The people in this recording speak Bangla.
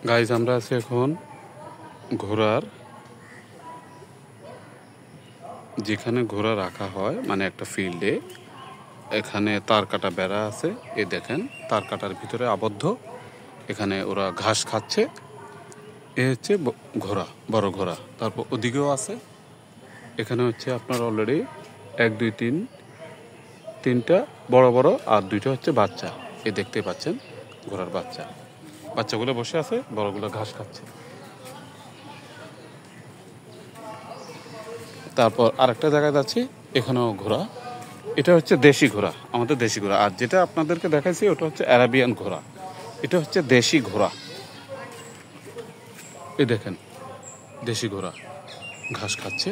গাইজ আমরা আছি এখন ঘোড়ার যেখানে ঘোড়া রাখা হয়, মানে একটা ফিল্ডে। এখানে তার কাটা বেড়া আছে, এ দেখেন তার কাটার ভিতরে আবদ্ধ। এখানে ওরা ঘাস খাচ্ছে। এ হচ্ছে ঘোড়া, বড় ঘোড়া। তারপর ওদিকেও আছে। এখানে হচ্ছে আপনার অলরেডি 1 2 3 তিনটা বড় বড় আর 2টা হচ্ছে বাচ্চা। এ দেখতে পাচ্ছেন ঘোড়ার বাচ্চা। বাচ্চাগুলো বসে আছে, বড়গুলো ঘাস খাচ্ছে। তারপর আরেকটা জায়গায় যাচ্ছি, এখানেও ঘোড়া। এটা হচ্ছে দেশি ঘোড়া, আমাদের দেশি ঘোড়া। আর যেটা আপনাদেরকে দেখাইছি ওটা হচ্ছে অ্যারাবিয়ান ঘোড়া। এটা হচ্ছে দেশি ঘোড়া। এই দেখেন দেশি ঘোড়া ঘাস খাচ্ছে।